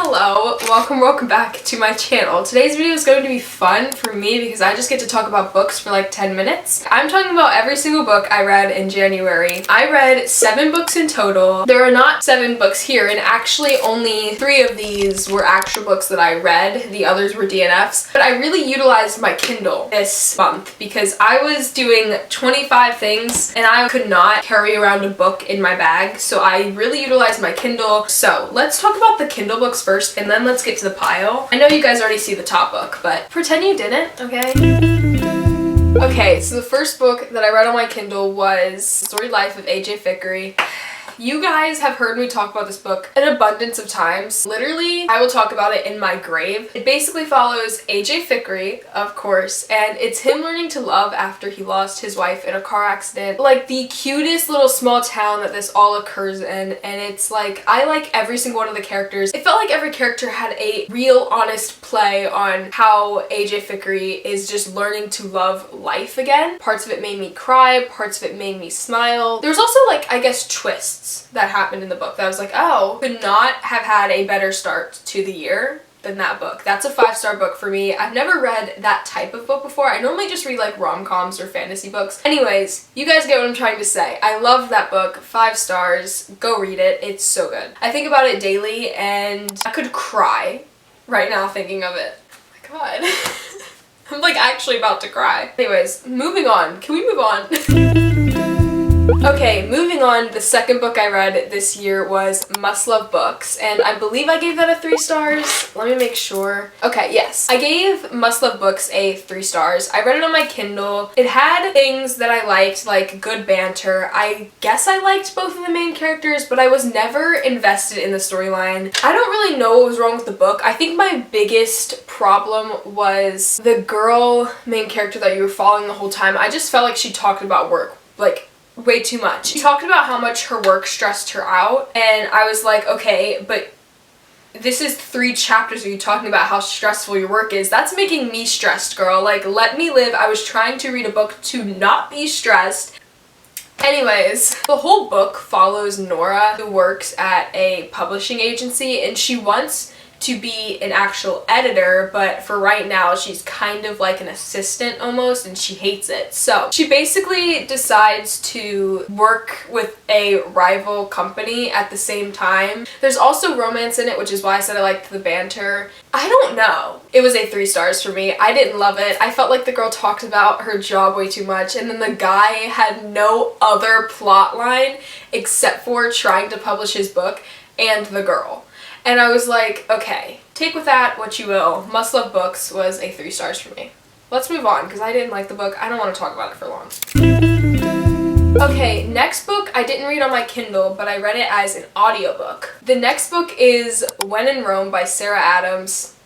Hello, welcome back to my channel. Today's video is going to be fun for me because I just get to talk about books for like 10 minutes. I'm talking about every single book I read in January. I read 7 books in total. There are not 7 books here, and actually only 3 of these were actual books that I read. The others were DNFs. But I really utilized my Kindle this month because I was doing 25 things and I could not carry around a book in my bag, so I really utilized my Kindle. So let's talk about the Kindle books first, and then let's get to the pile. I know you guys already see the top book, but pretend you didn't, okay? Okay, so the first book that I read on my Kindle was Story Life of AJ Fickery. You guys have heard me talk about this book an abundance of times. Literally, I will talk about it in my grave. It basically follows AJ Fickery, of course, and it's him learning to love after he lost his wife in a car accident. Like the cutest little small town that this all occurs in, and it's like, I like every single one of the characters. It felt like every character had a real honest play on how AJ Fickery is just learning to love life again. Parts of it made me cry, parts of it made me smile. There was also like, I guess, twists that happened in the book that I was like, oh, could not have had a better start to the year than that book. That's a 5-star book for me. I've never read that type of book before. I normally just read like rom-coms or fantasy books. Anyways, you guys get what I'm trying to say. I love that book. 5 stars. Go read it. It's so good. I think about it daily and I could cry right now thinking of it. Oh my god. I'm like actually about to cry. Anyways, moving on. Can we move on? Okay, moving on, the second book I read this year was Must Love Books, and I believe I gave that a 3 stars. Let me make sure. Okay, yes. I gave Must Love Books a 3 stars. I read it on my Kindle. It had things that I liked, like good banter. I guess I liked both of the main characters, but I was never invested in the storyline. I don't really know what was wrong with the book. I think my biggest problem was the girl main character that you were following the whole time. I just felt like she talked about work, like, way too much. She talked about how much her work stressed her out, and I was like, okay, but this is 3 chapters of you talking about how stressful your work is. That's making me stressed, girl. Like, let me live. I was trying to read a book to not be stressed. Anyways, the whole book follows Nora, who works at a publishing agency, and she wants to be an actual editor, but for right now she's kind of like an assistant almost, and she hates it. So she basically decides to work with a rival company at the same time. There's also romance in it, which is why I said I liked the banter. I don't know. It was a 3 stars for me. I didn't love it. I felt like the girl talked about her job way too much, and then the guy had no other plot line except for trying to publish his book and the girl. And I was like, okay, take with that what you will. Must Love Books was a 3 stars for me. Let's move on, because I didn't like the book. I don't want to talk about it for long. Okay, next book I didn't read on my Kindle, but I read it as an audiobook. The next book is When in Rome by Sarah Adams.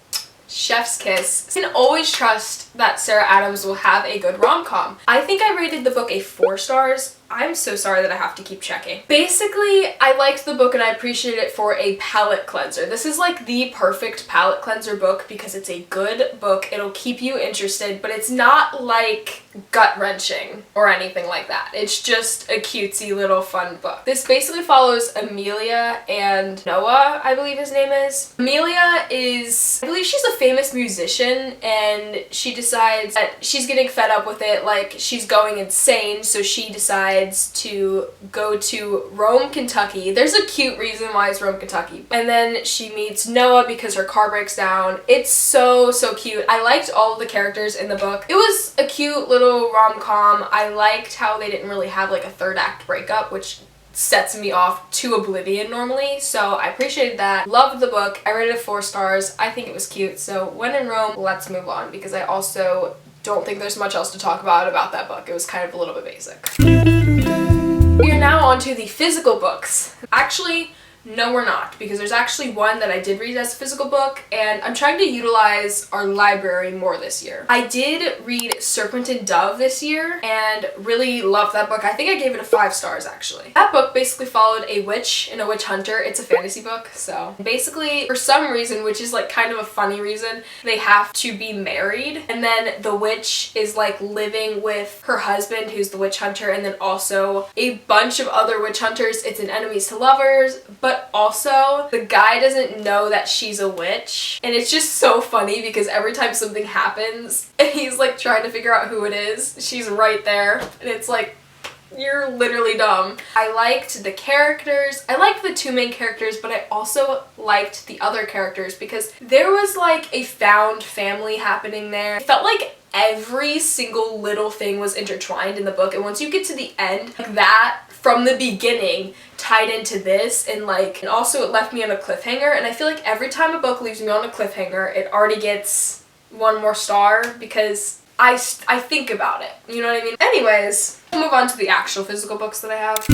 Chef's kiss. I can always trust that Sarah Adams will have a good rom-com. I think I rated the book a 4 stars. I'm so sorry that I have to keep checking. Basically, I liked the book and I appreciated it for a palate cleanser. This is like the perfect palate cleanser book because it's a good book. It'll keep you interested, but it's not like gut-wrenching or anything like that. It's just a cutesy little fun book. This basically follows Amelia and Noah, I believe his name is. Amelia is, I believe she's a famous musician, and she decides that she's getting fed up with it, like she's going insane, so she decides to go to Rome, Kentucky. There's a cute reason why it's Rome, Kentucky. And then she meets Noah because her car breaks down. It's so cute. I liked all of the characters in the book. It was a cute little rom-com. I liked how they didn't really have like a 3rd act breakup, which sets me off to oblivion normally, so I appreciated that. Loved the book. I rated it 4 stars. I think it was cute. So When in Rome, let's move on, because I also don't think there's much else to talk about that book. It was kind of a little bit basic. We are now on to the physical books. Actually, no, we're not, because there's actually one that I did read as a physical book, and I'm trying to utilize our library more this year. I did read Serpent and Dove this year and really loved that book. I think I gave it a 5 stars actually. That book basically followed a witch and a witch hunter. It's a fantasy book, so basically for some reason, which is like kind of a funny reason, they have to be married, and then the witch is like living with her husband who's the witch hunter, and then also a bunch of other witch hunters. It's an enemies to lovers, but but also the guy doesn't know that she's a witch. And it's just so funny because every time something happens and he's like trying to figure out who it is, she's right there. And it's like, you're literally dumb. I liked the characters. I liked the two main characters, but I also liked the other characters because there was like a found family happening there. It felt like every single little thing was intertwined in the book, and once you get to the end, like that from the beginning tied into this, and also it left me on a cliffhanger, and I feel like every time a book leaves me on a cliffhanger, it already gets one more star because I think about it, you know what I mean? Anyways, we'll move on to the actual physical books that I have.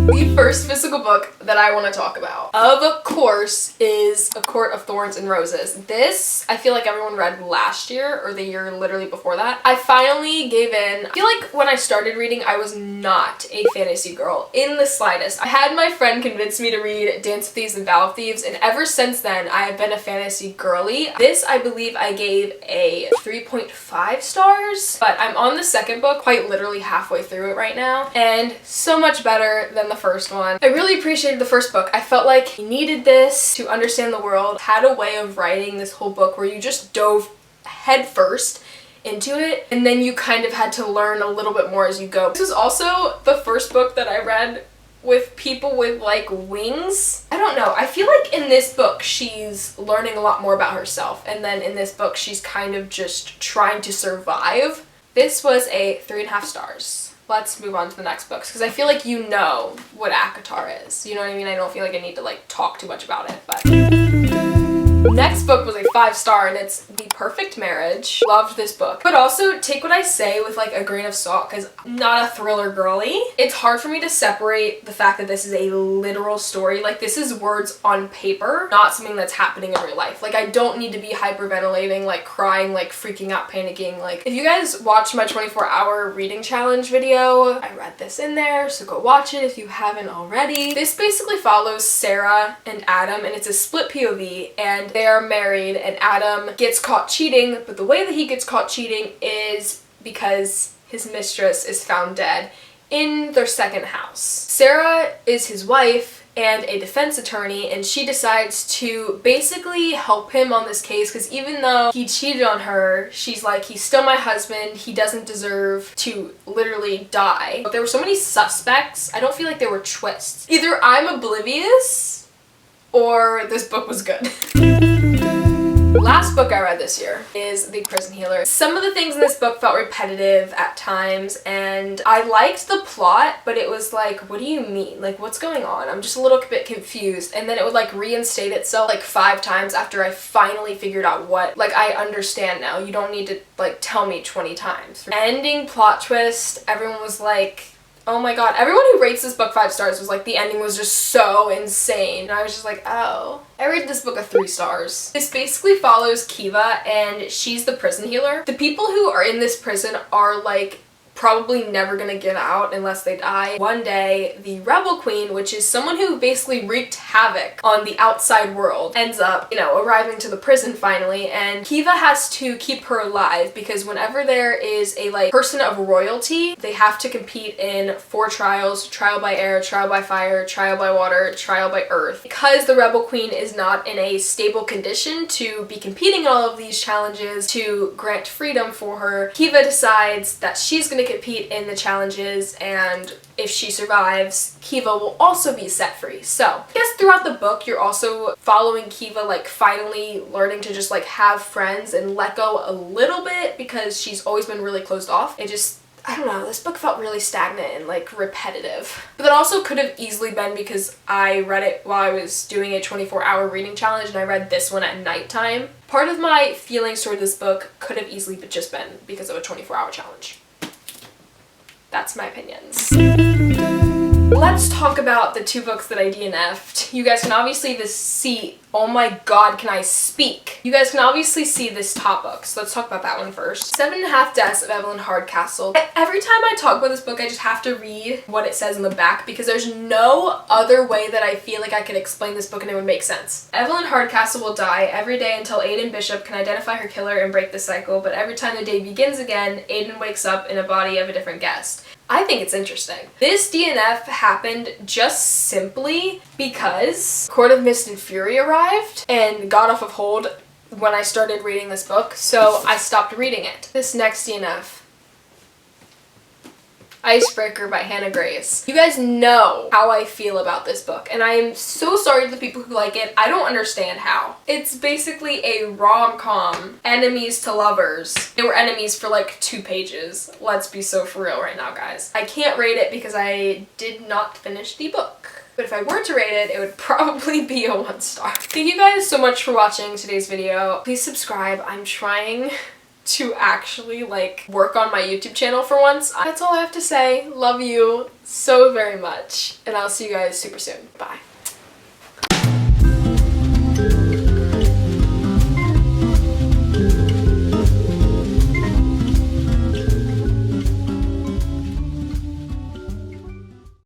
The first physical book that I want to talk about, of course, is A Court of Thorns and Roses. This, I feel like everyone read last year or the year literally before that. I finally gave in. I feel like when I started reading, I was not a fantasy girl in the slightest. I had my friend convince me to read Dance of Thieves and Vow of Thieves, and ever since then, I have been a fantasy girly. This, I believe I gave a 3.5 stars, but I'm on the second book, quite literally halfway through it right now, and so much better than the first one. I really appreciated the first book. I felt like you needed this to understand the world. Had a way of writing this whole book where you just dove headfirst into it, and then you kind of had to learn a little bit more as you go. This was also the first book that I read with people with like wings. I don't know. I feel like in this book she's learning a lot more about herself, and then in this book she's kind of just trying to survive. This was a 3.5 stars. Let's move on to the next books because I feel like you know what ACOTAR is. You know what I mean? I don't feel like I need to like talk too much about it, but next book was a 5-star, and it's The Perfect Marriage. Loved this book. But also take what I say with like a grain of salt because I'm not a thriller girly. It's hard for me to separate the fact that this is a literal story. Like, this is words on paper, not something that's happening in real life. Like, I don't need to be hyperventilating, like crying, like freaking out, panicking. Like, if you guys watched my 24-hour reading challenge video, I read this in there, so go watch it if you haven't already. This basically follows Sarah and Adam, and it's a split POV, and they are married, and Adam gets caught cheating, but the way that he gets caught cheating is because his mistress is found dead in their second house. Sarah is his wife and a defense attorney, and she decides to basically help him on this case because even though he cheated on her, she's like, he's still my husband, he doesn't deserve to literally die. But there were so many suspects, I don't feel like there were twists. Either I'm oblivious or this book was good. Last book I read this year is The Prison Healer. Some of the things in this book felt repetitive at times, and I liked the plot, but it was like, what do you mean? Like, what's going on? I'm just a little bit confused. And then it would like reinstate itself like 5 times after I finally figured out what, like, I understand now. You don't need to like tell me 20 times. Ending plot twist, everyone was like, oh my god. Everyone who rates this book 5 stars was like, the ending was just so insane. And I was just like, oh. I rated this book a 3 stars. This basically follows Kiva, and she's the prison healer. The people who are in this prison are like probably never gonna get out unless they die. One day, the Rebel Queen, which is someone who basically wreaked havoc on the outside world, ends up, you know, arriving to the prison finally, and Kiva has to keep her alive because whenever there is a like person of royalty, they have to compete in 4 trials: trial by air, trial by fire, trial by water, trial by earth. Because the Rebel Queen is not in a stable condition to be competing in all of these challenges to grant freedom for her, Kiva decides that she's gonna compete in the challenges, and if she survives, Kiva will also be set free. So I guess throughout the book you're also following Kiva like finally learning to just like have friends and let go a little bit because she's always been really closed off. It just, I don't know, this book felt really stagnant and like repetitive. But that also could have easily been because I read it while I was doing a 24-hour reading challenge and I read this one at nighttime. Part of my feelings toward this book could have easily just been because of a 24-hour challenge. That's my opinions. Let's talk about the 2 books that I DNF'd. You guys can obviously see, oh my god, can I speak? You guys can obviously see this top book, so let's talk about that one first. 7.5 Deaths of Evelyn Hardcastle. Every time I talk about this book, I just have to read what it says in the back because there's no other way that I feel like I could explain this book and it would make sense. Evelyn Hardcastle will die every day until Aiden Bishop can identify her killer and break the cycle, but every time the day begins again, Aiden wakes up in a body of a different guest. I think it's interesting. This DNF happened just simply because Court of Mist and Fury arrived and got off of hold when I started reading this book, so I stopped reading it. This next DNF, Icebreaker by Hannah Grace. You guys know how I feel about this book, and I am so sorry to the people who like it. I don't understand how. It's basically a rom-com, enemies to lovers. They were enemies for like 2 pages. Let's be so for real right now, guys. I can't rate it because I did not finish the book. But if I were to rate it, it would probably be a 1 star. Thank you guys so much for watching today's video. Please subscribe. I'm trying to actually like work on my YouTube channel for once. That's all I have to say. Love you so very much, and I'll see you guys super soon. Bye.